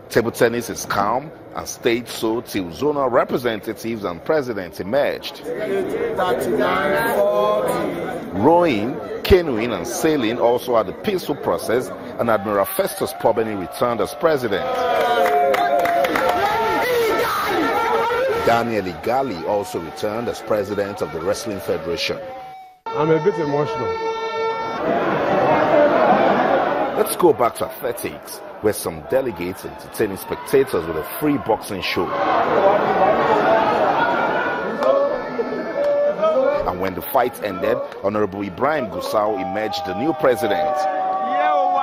Table tennis is calm and stayed so till zonal representatives and presidents emerged. Rowing, canoeing and sailing also had a peaceful process, and Admiral Festus Pobeni returned as president. Daniel Igali also returned as president of the Wrestling Federation. I'm a bit emotional. Let's go back to athletics, where some delegates entertaining spectators with a free boxing show. And when the fight ended, Honorable Ibrahim Gusau emerged the new president.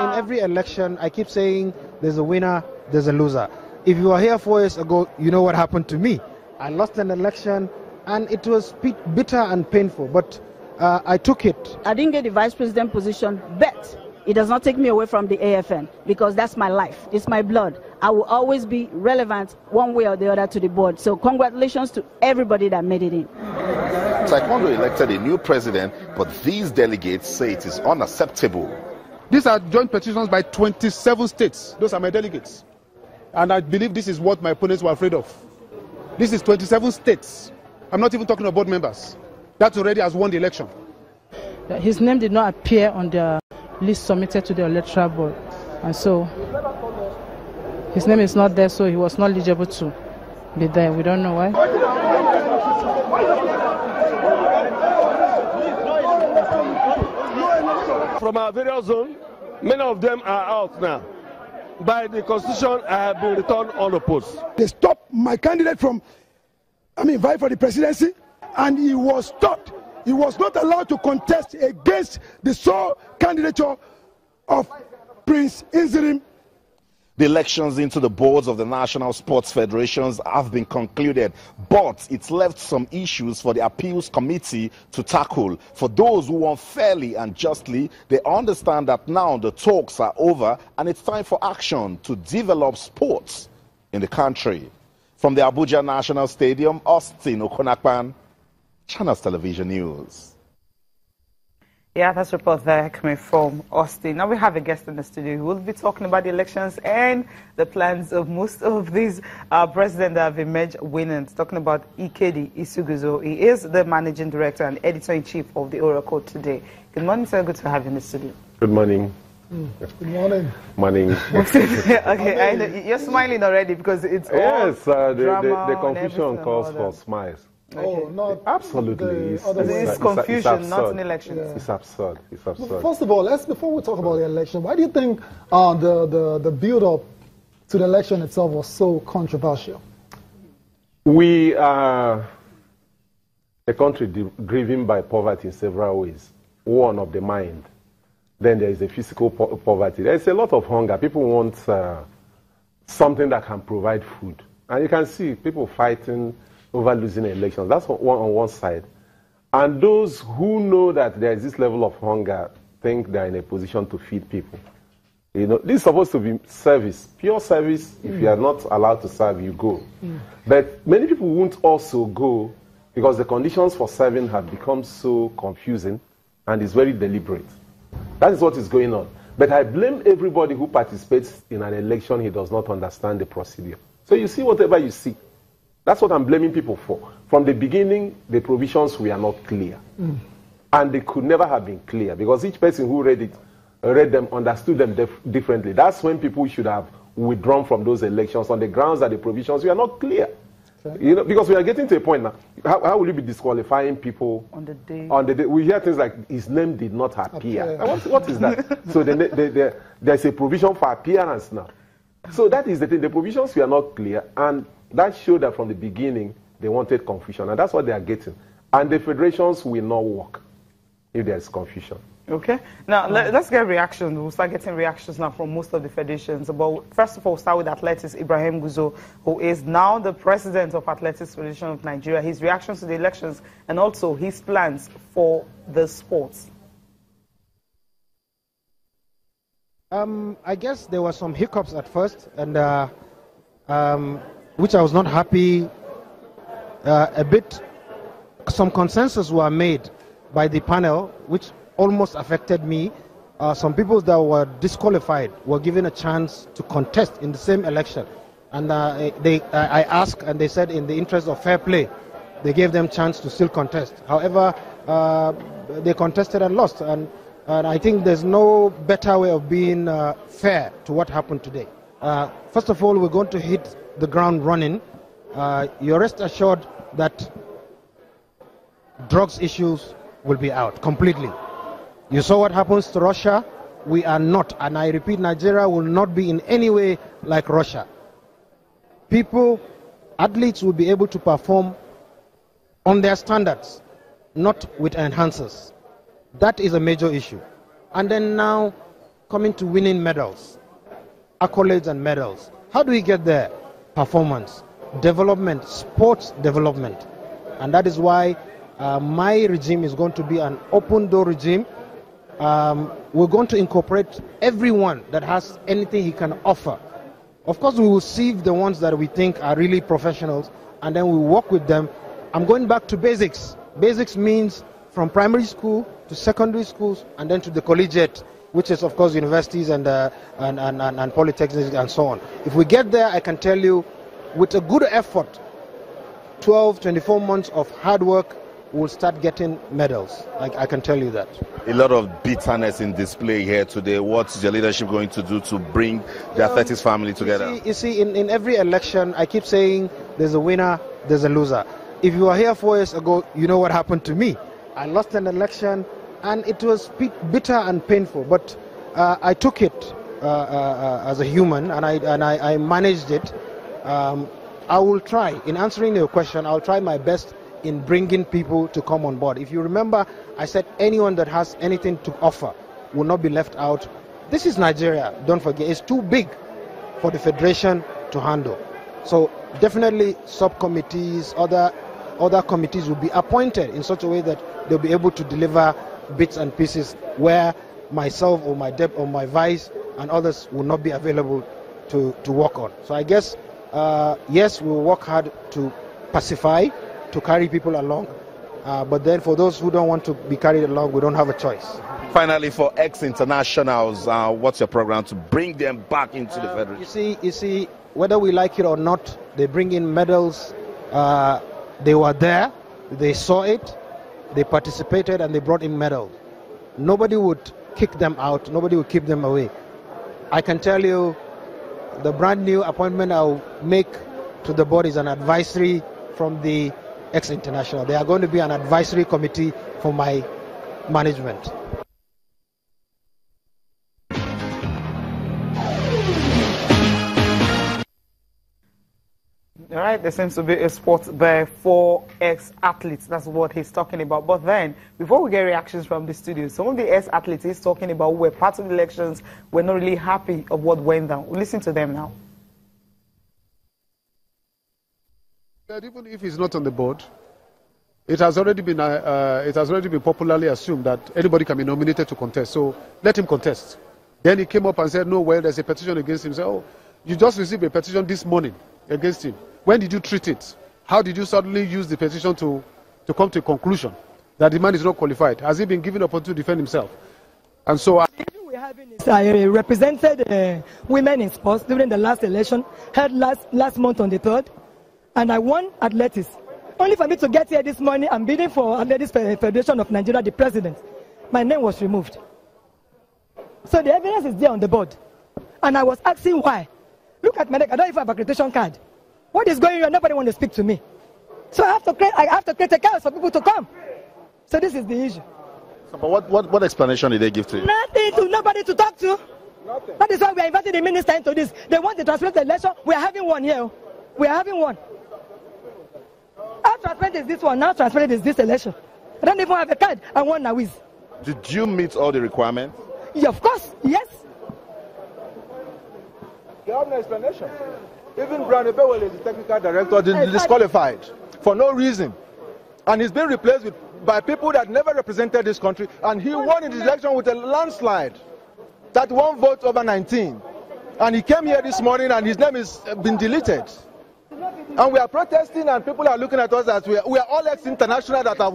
In every election, I keep saying there's a winner, there's a loser. If you were here 4 years ago, you know what happened to me. I lost an election, and it was bitter and painful, but I took it. I didn't get the vice president position, but it does not take me away from the AFN, because that's my life. It's my blood. I will always be relevant one way or the other to the board. So congratulations to everybody that made it in. Taekwondo elected a new president, but these delegates say it is unacceptable. These are joint petitions by 27 states. Those are my delegates. And I believe this is what my opponents were afraid of. This is 27 states. I'm not even talking about members. That already has won the election. His name did not appear on the list submitted to the electoral board, and so his name is not there, so he was not eligible to be there. We don't know why. From our various zones, many of them are out now. By the constitution, I have been returned unopposed. They stopped my candidate from, vying for the presidency, and he was stopped. He was not allowed to contest against the sole candidature of Prince Inzirim. The elections into the boards of the national sports federations have been concluded, but it's left some issues for the appeals committee to tackle. For those who won fairly and justly, they understand that now the talks are over and it's time for action to develop sports in the country. From the Abuja National Stadium, Austin Okonakpan, Channels Television News. Yeah, that's a report there coming from Austin. Now we have a guest in the studio who will be talking about the elections and the plans of most of these presidents that have emerged winners. Talking about Ikedi Isuguzo. He is the managing director and editor-in-chief of the Oracle today. Good morning, sir. Good to have you in the studio. Good morning. Good morning. Morning. Okay, I know, you're smiling already because it's all drama the confusion calls for smiles. Okay. Oh, not absolutely. It's confusion, not an election. Yeah. It's absurd. It's absurd. Well, first of all, before we talk about the election, why do you think the build-up to the election itself was so controversial? We are a country driven by poverty in several ways. One of the mind. Then there is a physical poverty. There is a lot of hunger. People want something that can provide food. And you can see people fighting over losing elections. That's on one side. And those who know that there is this level of hunger think they're in a position to feed people. You know, this is supposed to be service, pure service. If you are not allowed to serve, you go. But many people won't also go because the conditions for serving have become so confusing and it's very deliberate. That is what is going on. But I blame everybody who participates in an election. He does not understand the procedure. So you see whatever you see. That's what I'm blaming people for. From the beginning, the provisions were not clear. And they could never have been clear because each person who read them, understood them differently. That's when people should have withdrawn from those elections on the grounds that the provisions were not clear. Okay. You know, because we are getting to a point now. How will you be disqualifying people on the day? We hear things like his name did not appear. What is that? So there's a provision for appearance now. So that is the thing. The provisions were not clear, and that showed that from the beginning they wanted confusion, and that's what they are getting. And the federations will not work if there is confusion. Okay. Now, let's get reactions. We'll start getting reactions now from most of the federations. But first of all, we'll start with Athletics, Ibrahim Guzo, who is now the president of Athletics Federation of Nigeria. His reactions to the elections and also his plans for the sports. I guess there were some hiccups at first, and which I was not happy a bit. Some consensus were made by the panel, which almost affected me, some people that were disqualified were given a chance to contest in the same election. And I asked, and they said in the interest of fair play, they gave them chance to still contest. However, they contested and lost. And I think there's no better way of being fair to what happened today. First of all, we're going to hit the ground running. You're rest assured that drugs issues will be out completely. You saw what happens to Russia. We are not, and I repeat, Nigeria will not be in any way like Russia. People, athletes will be able to perform on their standards, not with enhancers. That is a major issue. And then now, coming to winning medals, accolades and medals. How do we get there? Performance, development, sports development. And that is why my regime is going to be an open door regime. We're going to incorporate everyone that has anything he can offer. Of course, we will sieve the ones that we think are really professionals, and then we work with them. I'm going back to basics. Basics means from primary school to secondary schools, and then to the collegiate, which is, of course, universities and polytechnics and so on. If we get there, I can tell you, with a good effort, 12, 24 months of hard work, we'll start getting medals. I can tell you that. A lot of bitterness in display here today. What's your leadership going to do to bring the athletics family together? You see, in every election, I keep saying there's a winner, there's a loser. If you were here 4 years ago, you know what happened to me. I lost an election, and it was bitter and painful. But I took it as a human, and I managed it. I will try, in answering your question, I'll try my best in bringing people to come on board. If you remember, I said anyone that has anything to offer will not be left out. This is Nigeria, don't forget. It's too big for the federation to handle. So definitely subcommittees, other committees will be appointed in such a way that they'll be able to deliver bits and pieces where myself or my vice and others will not be available to work on. So I guess, yes, we will work hard to pacify, to carry people along, but then for those who don't want to be carried along, we don't have a choice. Finally, for ex-internationals, what's your program to bring them back into the federation? You see, whether we like it or not, they bring in medals. They were there, they saw it, they participated, and they brought in medals. Nobody would kick them out, nobody would keep them away. I can tell you, the brand new appointment I'll make to the board is an advisory from the ex-international. They are going to be an advisory committee for my management. All right, there seems to be a spot there for ex-athletes. That's what he's talking about. But then, before we get reactions from the studio, some of the ex-athletes he's talking about who were part of the elections were not really happy of what went down. We'll listen to them now. Even if he's not on the board, it has already been popularly assumed that anybody can be nominated to contest. So let him contest. Then he came up and said, no, well, there's a petition against him. So, oh, you just received a petition this morning against him. When did you treat it? How did you suddenly use the petition to come to a conclusion that the man is not qualified? Has he been given opportunity to defend himself? And so I represented women in sports during the last election, held last month on the 3rd, and I won athletics. Only for me to get here this morning, I'm bidding for Athletics Federation of Nigeria, the president. My name was removed. So the evidence is there on the board. And I was asking why. Look at my neck, I don't even have an accreditation card. What is going on? Nobody wants to speak to me. So I have to create a chaos for people to come. So this is the issue. So, but what explanation did they give to you? Nothing, nobody to talk to. Nothing. That is why we are inviting the minister into this. They want to transparent election. We are having one here. We are having one. How transparent is this one? How transparent is this election? I don't even have a card. I want a whiz. Did you meet all the requirements? Yeah, of course, yes. You have no explanation. Even Brand Ebewele, the technical director, disqualified for no reason. And he's been replaced by people that never represented this country. And he won in the election with a landslide. 31 votes over 19. And he came here this morning and his name has been deleted. And we are protesting, and people are looking at us as we are all ex-international that have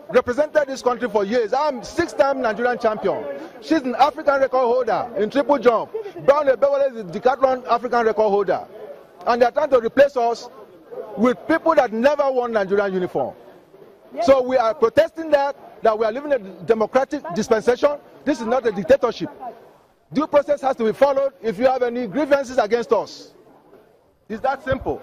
represented this country for years. I'm 6-time Nigerian champion. She's an African record holder in triple jump. Brown Ebewale is the decathlon African record holder. And they are trying to replace us with people that never won Nigerian uniform. So we are protesting that we are living in a democratic dispensation. This is not a dictatorship. Due process has to be followed if you have any grievances against us. It's that simple.